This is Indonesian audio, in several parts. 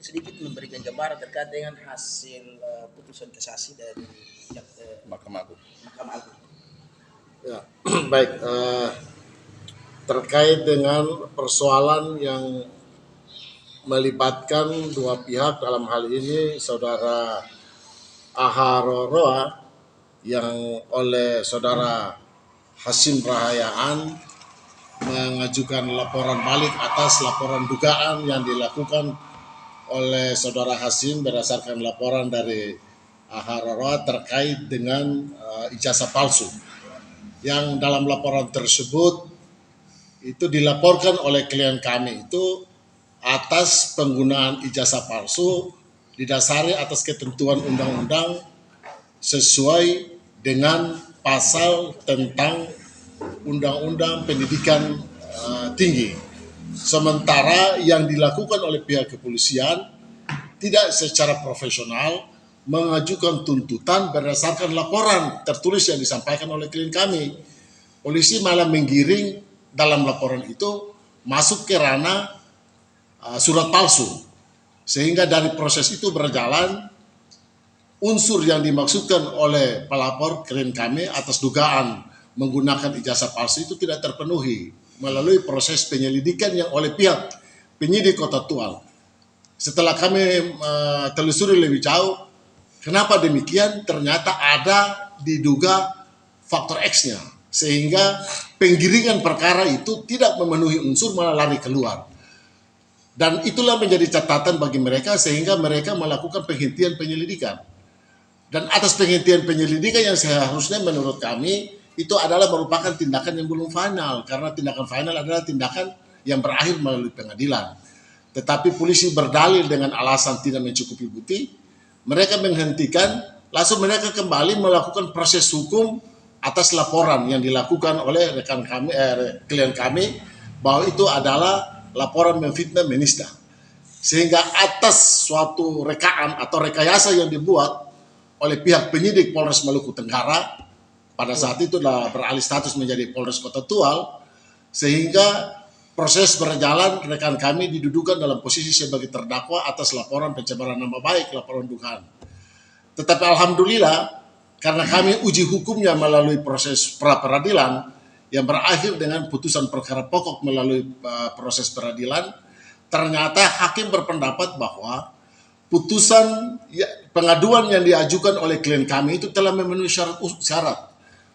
sedikit memberikan gambaran terkait dengan hasil putusan kasasi dari Mahkamah Agung. Mahkamah Agung. Ya, baik. Terkait dengan persoalan yang melibatkan dua pihak, dalam hal ini saudara Aharoroa yang oleh saudara Hasim Rahayaan mengajukan laporan balik atas laporan dugaan yang dilakukan oleh saudara Hasim berdasarkan laporan dari Aharoroa terkait dengan ijazah palsu, yang dalam laporan tersebut itu dilaporkan oleh klien kami itu atas penggunaan ijazah palsu didasari atas ketentuan undang-undang sesuai dengan pasal tentang undang-undang pendidikan tinggi. Sementara yang dilakukan oleh pihak kepolisian tidak secara profesional mengajukan tuntutan berdasarkan laporan tertulis yang disampaikan oleh klien kami. Polisi malah menggiring dalam laporan itu masuk ke ranah surat palsu, sehingga dari proses itu berjalan unsur yang dimaksudkan oleh pelapor klien kami atas dugaan menggunakan ijazah palsu itu tidak terpenuhi melalui proses penyelidikan yang oleh pihak penyidik Kota Tual. Setelah kami telusuri lebih jauh, kenapa demikian, ternyata ada diduga faktor X-nya, sehingga penggiringan perkara itu tidak memenuhi unsur, malah lari keluar. Dan itulah menjadi catatan bagi mereka sehingga mereka melakukan penghentian penyelidikan. Dan atas penghentian penyelidikan yang seharusnya menurut kami itu adalah merupakan tindakan yang belum final, karena tindakan final adalah tindakan yang berakhir melalui pengadilan. Tetapi polisi berdalil dengan alasan tidak mencukupi bukti, mereka menghentikan, langsung mereka kembali melakukan proses hukum atas laporan yang dilakukan oleh rekan kami, klien kami, bahwa itu adalah laporan memfitnah menista. Sehingga atas suatu rekaan atau rekayasa yang dibuat oleh pihak penyidik Polres Maluku Tenggara, pada saat itu beralih status menjadi Polres Kota Tual, sehingga proses berjalan rekan kami didudukan dalam posisi sebagai terdakwa atas laporan pencemaran nama baik, laporan dugaan. Tetapi alhamdulillah, karena kami uji hukumnya melalui proses pra peradilan yang berakhir dengan putusan perkara pokok melalui proses peradilan, ternyata hakim berpendapat bahwa putusan pengaduan yang diajukan oleh klien kami itu telah memenuhi syarat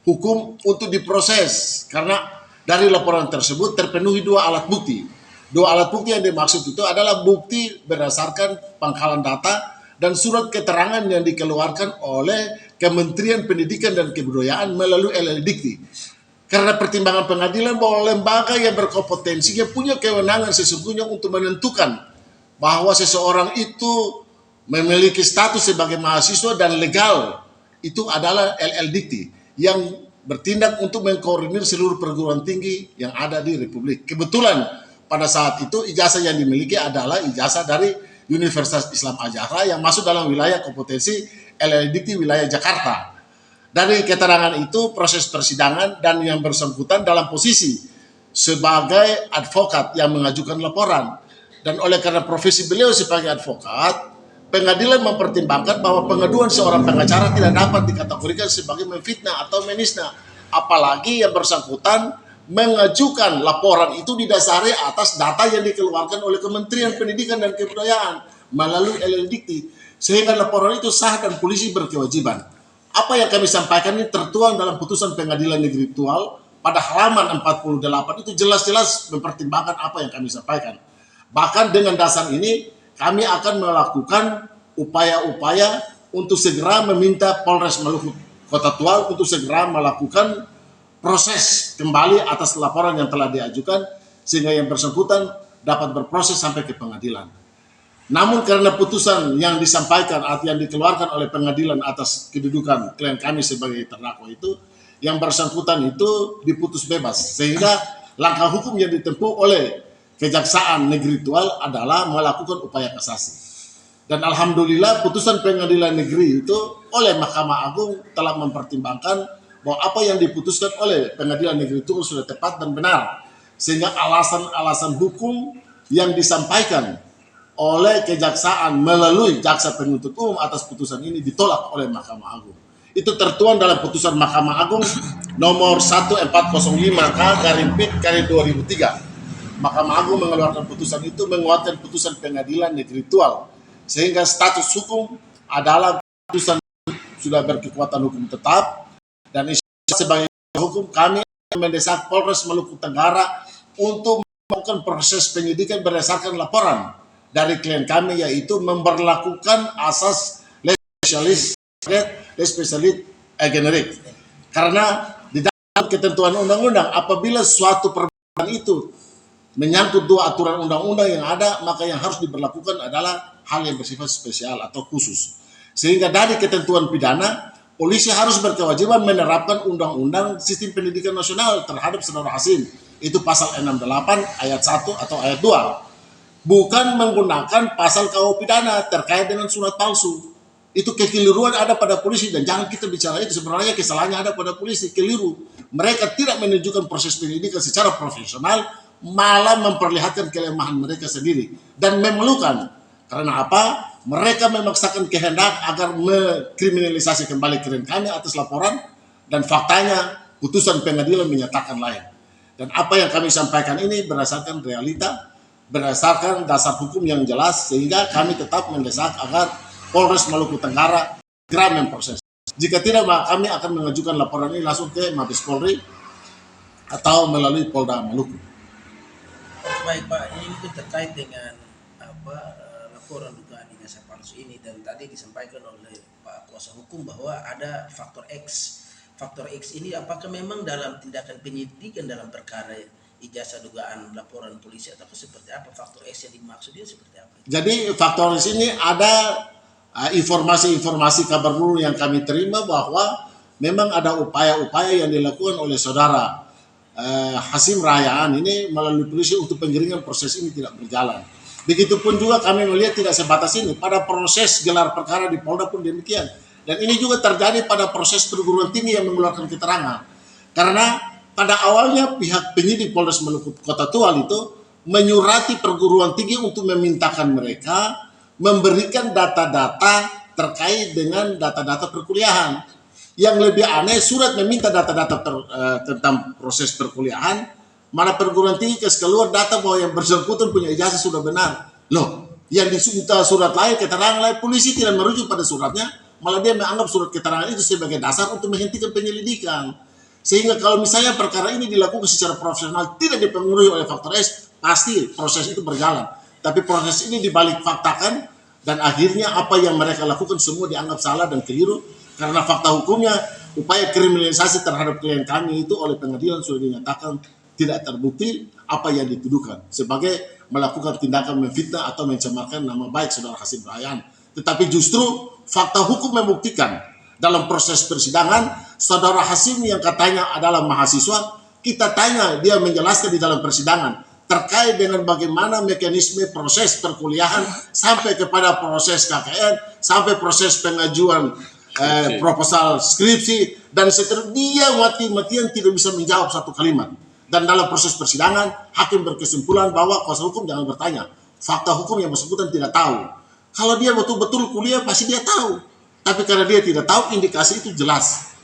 hukum untuk diproses, karena dari laporan tersebut terpenuhi dua alat bukti. Dua alat bukti yang dimaksud itu adalah bukti berdasarkan pangkalan data dan surat keterangan yang dikeluarkan oleh Kementerian Pendidikan dan Kebudayaan melalui LL Dikti. Karena pertimbangan pengadilan bahwa lembaga yang berkompetensi yang punya kewenangan sesungguhnya untuk menentukan bahwa seseorang itu memiliki status sebagai mahasiswa dan legal, itu adalah LL Dikti yang bertindak untuk mengkoordinir seluruh perguruan tinggi yang ada di Republik. Kebetulan pada saat itu ijazah yang dimiliki adalah ijazah dari Universitas Islam Azhar yang masuk dalam wilayah kompetensi LL Dikti wilayah Jakarta. Dari keterangan itu proses persidangan dan yang bersangkutan dalam posisi sebagai advokat yang mengajukan laporan, dan oleh karena profesi beliau sebagai advokat, pengadilan mempertimbangkan bahwa pengaduan seorang pengacara tidak dapat dikategorikan sebagai memfitnah atau menisna, apalagi yang bersangkutan mengajukan laporan itu didasari atas data yang dikeluarkan oleh Kementerian Pendidikan dan Kebudayaan melalui LL Dikti, sehingga laporan itu sah dan polisi berkewajiban. Apa yang kami sampaikan ini tertuang dalam putusan Pengadilan Negeri Tual pada halaman 48, itu jelas-jelas mempertimbangkan apa yang kami sampaikan. Bahkan dengan dasar ini kami akan melakukan upaya-upaya untuk segera meminta Polres Maluku Kota Tual untuk segera melakukan proses kembali atas laporan yang telah diajukan, sehingga yang bersangkutan dapat berproses sampai ke pengadilan. Namun karena putusan yang disampaikan atau yang dikeluarkan oleh pengadilan atas kedudukan klien kami sebagai terdakwa itu, yang bersangkutan itu diputus bebas, sehingga langkah hukum yang ditempuh oleh Kejaksaan Negeri Tual adalah melakukan upaya kasasi. Dan alhamdulillah putusan pengadilan negeri itu oleh Mahkamah Agung telah mempertimbangkan bahwa apa yang diputuskan oleh pengadilan negeri Tual sudah tepat dan benar, sehingga alasan-alasan hukum yang disampaikan oleh kejaksaan melalui jaksa penuntut umum atas putusan ini ditolak oleh Mahkamah Agung. Itu tertuang dalam putusan Mahkamah Agung nomor 1405/Pit/2003. Mahkamah Agung mengeluarkan putusan itu menguatkan putusan pengadilan negeri Tual, sehingga status hukum adalah putusan sudah berkekuatan hukum tetap, dan sebagai hukum kami mendesak Polres Maluku Tenggara untuk melakukan proses penyidikan berdasarkan laporan dari klien kami, yaitu memberlakukan asas spesialis generik. Karena di dalam ketentuan undang-undang, apabila suatu perbuatan itu menyangkut dua aturan undang-undang yang ada, maka yang harus diberlakukan adalah hal yang bersifat spesial atau khusus. Sehingga dari ketentuan pidana, polisi harus berkewajiban menerapkan undang-undang sistem pendidikan nasional terhadap saudara Hasim. Itu pasal 68 ayat 1 atau ayat 2. Bukan menggunakan pasal KUH pidana terkait dengan surat palsu. Itu kekeliruan ada pada polisi, dan jangan kita bicara itu. Sebenarnya kesalahannya ada pada polisi, keliru. Mereka tidak menunjukkan proses pendidikan secara profesional, malah memperlihatkan kelemahan mereka sendiri dan memalukan. Karena apa? Mereka memaksakan kehendak agar mengkriminalisasi kembali klien kami atas laporan, dan faktanya putusan pengadilan menyatakan lain. Dan apa yang kami sampaikan ini berdasarkan realita, berdasarkan dasar hukum yang jelas, sehingga kami tetap mendesak agar Polres Maluku Tenggara segera memproses. Jika tidak, maka kami akan mengajukan laporan ini langsung ke Mabes Polri atau melalui Polda Maluku. Baik Pak, ini itu terkait dengan laporan dugaan ijazah palsu ini, dan tadi disampaikan oleh Pak Kuasa Hukum bahwa ada faktor X. Faktor X ini apakah memang dalam tindakan penyidikan dalam perkara ijazah dugaan laporan polisi, atau seperti apa faktor X yang dimaksudnya seperti apa? Jadi faktor X ini ada informasi-informasi kabar burung yang kami terima bahwa memang ada upaya-upaya yang dilakukan oleh saudara Hasim Rahayaan ini melalui polisi untuk penggiringan proses ini tidak berjalan. Begitupun juga kami melihat tidak sebatas ini, pada proses gelar perkara di Polda pun demikian. Dan ini juga terjadi pada proses perguruan tinggi yang mengeluarkan keterangan. Karena pada awalnya pihak penyidik Polres Maluku Kota Tual itu menyurati perguruan tinggi untuk memintakan mereka memberikan data-data terkait dengan data-data perkuliahan. Yang lebih aneh, surat meminta data-data tentang proses perkuliahan, mana perguruan tinggi keluar data bahwa yang bersangkutan punya ijazah sudah benar. Loh, yang diminta surat lain, keterangan lain, polisi tidak merujuk pada suratnya, malah dia menganggap surat keterangan itu sebagai dasar untuk menghentikan penyelidikan. Sehingga kalau misalnya perkara ini dilakukan secara profesional, tidak dipengaruhi oleh faktor S, pasti proses itu berjalan. Tapi proses ini dibalik faktakan, dan akhirnya apa yang mereka lakukan semua dianggap salah dan keliru, karena fakta hukumnya upaya kriminalisasi terhadap klien kami itu oleh pengadilan sudah dinyatakan tidak terbukti apa yang dituduhkan sebagai melakukan tindakan memfitnah atau mencemarkan nama baik saudara Hasim Rahayaan. Tetapi justru fakta hukum membuktikan dalam proses persidangan saudara Hasim yang katanya adalah mahasiswa, kita tanya dia menjelaskan di dalam persidangan terkait dengan bagaimana mekanisme proses perkuliahan sampai kepada proses KKN, sampai proses pengajuan proposal skripsi, dan seterusnya. Dia mati-matian tidak bisa menjawab satu kalimat. Dan dalam proses persidangan, hakim berkesimpulan bahwa kuasa hukum jangan bertanya. Fakta hukum yang bersangkutan tidak tahu. Kalau dia betul-betul kuliah, pasti dia tahu. Tapi karena dia tidak tahu, indikasi itu jelas.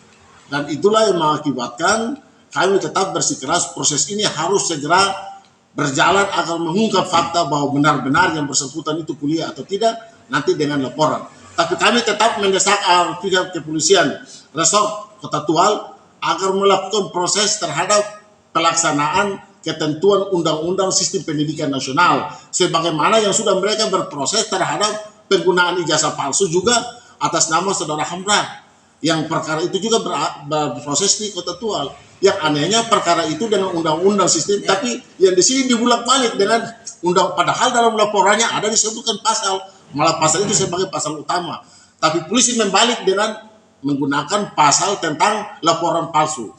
Dan itulah yang mengakibatkan kami tetap bersikeras proses ini harus segera berjalan agar mengungkap fakta bahwa benar-benar yang bersangkutan itu kuliah atau tidak, nanti dengan laporan. Tapi kami tetap mendesak pihak kepolisian Resort Kota Tual agar melakukan proses terhadap pelaksanaan ketentuan Undang-Undang Sistem Pendidikan Nasional, sebagaimana yang sudah mereka berproses terhadap penggunaan ijazah palsu juga atas nama saudara Hamra, yang perkara itu juga berproses di Kota Tual. Yang anehnya perkara itu dengan Undang-Undang Sistem, tapi yang di sini dibulak-balik dengan padahal dalam laporannya ada disebutkan pasal, malah pasal itu sebagai pasal utama, tapi polisi membalik dengan menggunakan pasal tentang laporan palsu,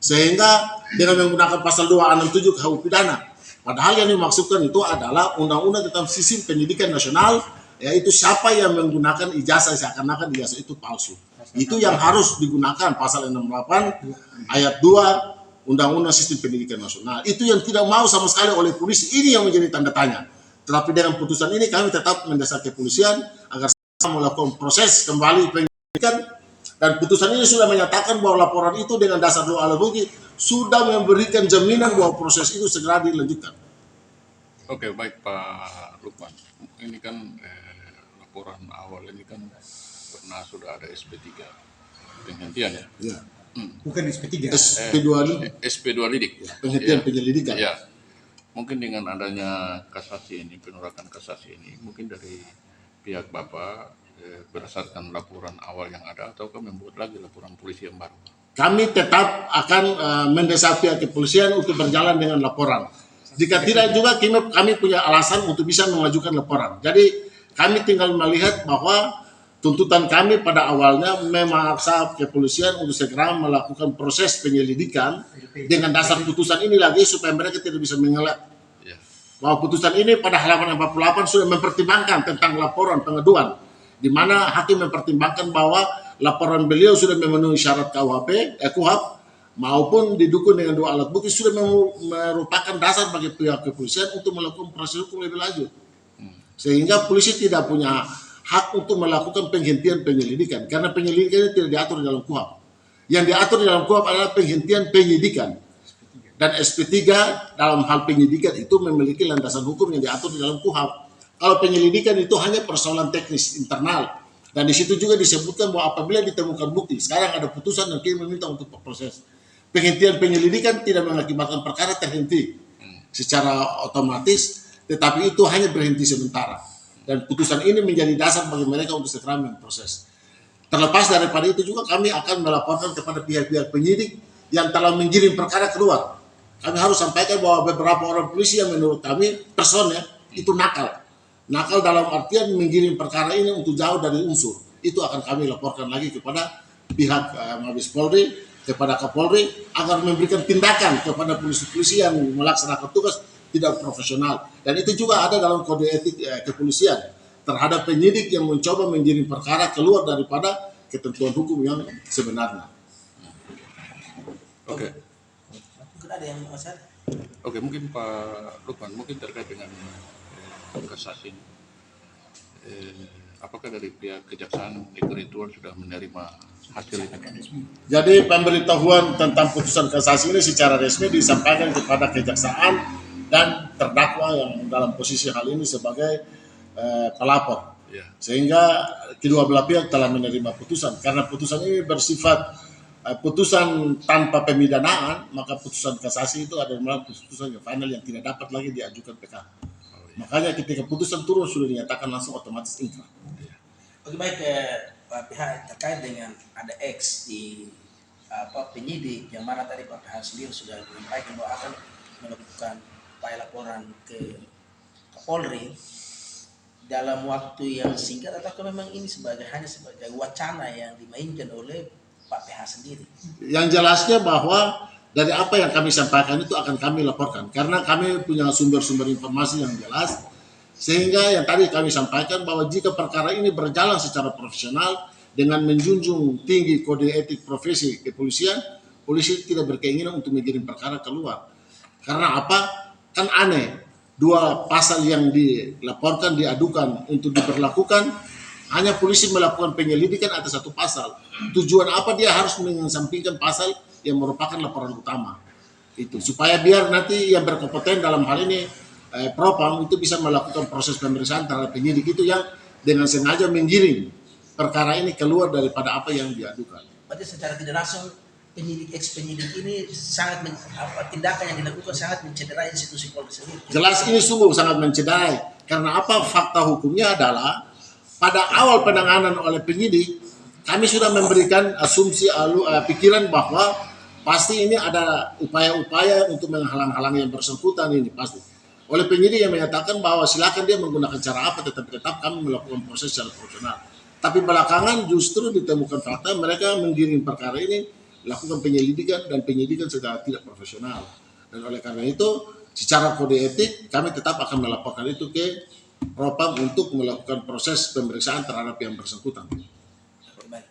sehingga dengan menggunakan pasal 267 KUH pidana. Padahal yang dimaksudkan itu adalah Undang-Undang tentang Sistem Pendidikan Nasional, yaitu siapa yang menggunakan ijazah seakan-akan ijazah itu palsu. Itu yang harus digunakan pasal 68 ayat 2 Undang-Undang Sistem Pendidikan Nasional. Itu yang tidak mau sama sekali oleh polisi. Ini yang menjadi tanda tanya. Tetapi dengan putusan ini kami tetap mendesak kepolisian agar melakukan proses kembali penyelidikan, dan putusan ini sudah menyatakan bahwa laporan itu dengan dasar 2 alat bukti sudah memberikan jaminan bahwa proses itu segera dilanjutkan. Oke, baik Pak Lukman. Ini kan laporan awal ini kan pernah sudah ada SP3 penghentian ya. Ya. Bukan SP3. SP2 SP2 lidik. penghentian Ya. penyelidikan. Ya. Mungkin dengan adanya kasasi ini, penolakan kasasi ini, mungkin dari pihak Bapak berdasarkan laporan awal yang ada, ataukah membuat lagi laporan polisi yang baru? Kami tetap akan mendesak pihak kepolisian untuk berjalan dengan laporan. Jika tidak juga kami punya alasan untuk bisa mengajukan laporan. Jadi kami tinggal melihat bahwa tuntutan kami pada awalnya memaksa kepolisian untuk segera melakukan proses penyelidikan dengan dasar putusan ini lagi supaya mereka tidak bisa mengelak. Ya. Bahwa putusan ini pada halaman 48 sudah mempertimbangkan tentang laporan pengaduan, di mana hakim mempertimbangkan bahwa laporan beliau sudah memenuhi syarat KUHP maupun didukung dengan 2 alat bukti sudah merupakan dasar bagi pihak kepolisian untuk melakukan proses hukum lebih lanjut. Sehingga polisi tidak punya hak untuk melakukan penghentian penyelidikan karena penyelidikan ini tidak diatur dalam KUHP. Yang diatur dalam KUHP adalah penghentian penyidikan. Dan SP3 dalam hal penyidikan itu memiliki landasan hukum yang diatur di dalam KUHP. Kalau penyelidikan itu hanya persoalan teknis internal. Dan di situ juga disebutkan bahwa apabila ditemukan bukti, sekarang ada putusan dan kita meminta untuk proses. Penghentian penyelidikan tidak mengakibatkan perkara terhenti secara otomatis, tetapi itu hanya berhenti sementara. Dan putusan ini menjadi dasar bagi mereka untuk segera memproses. Terlepas daripada itu juga kami akan melaporkan kepada pihak-pihak penyidik yang telah menggiring perkara keluar. Kami harus sampaikan bahwa beberapa orang polisi yang menurut kami personnya itu nakal. Nakal dalam artian menggiring perkara ini untuk jauh dari unsur. Itu akan kami laporkan lagi kepada pihak Mabes Polri, kepada Kapolri, agar memberikan tindakan kepada polisi-polisi yang melaksanakan tugas tidak profesional. Dan itu juga ada dalam kode etik kepolisian terhadap penyidik yang mencoba menggiring perkara keluar daripada ketentuan hukum yang sebenarnya. Oke. Mungkin ada yang masalah. Oke, mungkin Pak Lukman, mungkin terkait dengan kasasi ini. Apakah dari pihak Kejaksaan Negeri Tua sudah menerima hasil itu? Jadi pemberitahuan tentang putusan kasasi ini secara resmi disampaikan kepada Kejaksaan dan terdakwa yang dalam posisi hal ini sebagai pelapor. Ya. Sehingga kedua belah pihak telah menerima putusan. Karena putusan ini bersifat putusan tanpa pemidanaan, maka putusan kasasi itu adalah putusan yang final yang tidak dapat lagi diajukan PK. Makanya ketika putusan turun sudah dinyatakan langsung otomatis inkrah. Oke, baik Pak pihak terkait dengan ada X di penyidik yang mana tadi Pak pihak sendiri sudah menyampaikan bahwa akan melakukan upaya laporan ke Kapolri dalam waktu yang singkat, atau memang ini hanya sebagai wacana yang dimainkan oleh Pak PH sendiri? Yang jelasnya bahwa dari apa yang kami sampaikan itu akan kami laporkan karena kami punya sumber-sumber informasi yang jelas, sehingga yang tadi kami sampaikan bahwa jika perkara ini berjalan secara profesional dengan menjunjung tinggi kode etik profesi kepolisian, polisi tidak berkeinginan untuk mengirim perkara keluar. Karena apa? Kan aneh, 2 pasal yang dilaporkan diadukan untuk diberlakukan, hanya polisi melakukan penyelidikan atas 1 pasal. Tujuan apa dia harus mengesampingkan pasal yang merupakan laporan utama? Itu supaya biar nanti yang berkompeten dalam hal ini Propam itu bisa melakukan proses pemeriksaan terhadap penyidik itu yang dengan sengaja menggiring perkara ini keluar daripada apa yang diadukan. Berarti secara tidak langsung penyidik ini sangat tindakan yang dilakukan sangat mencederai institusi Polri sendiri. Jelas ini sungguh sangat mencederai. Karena apa? Fakta hukumnya adalah pada awal penanganan oleh penyidik, kami sudah memberikan asumsi pikiran bahwa pasti ini ada upaya-upaya untuk menghalang-halangi yang bersangkutan ini pasti. Oleh penyidik yang menyatakan bahwa silakan dia menggunakan cara apa, tetapi tetap kami melakukan proses secara profesional. Tapi belakangan justru ditemukan fakta mereka menggiring perkara ini, lakukan penyelidikan dan penyidikan secara tidak profesional. Dan oleh karena itu, secara kode etik kami tetap akan melaporkan itu ke Propam untuk melakukan proses pemeriksaan terhadap yang bersangkutan. Baik.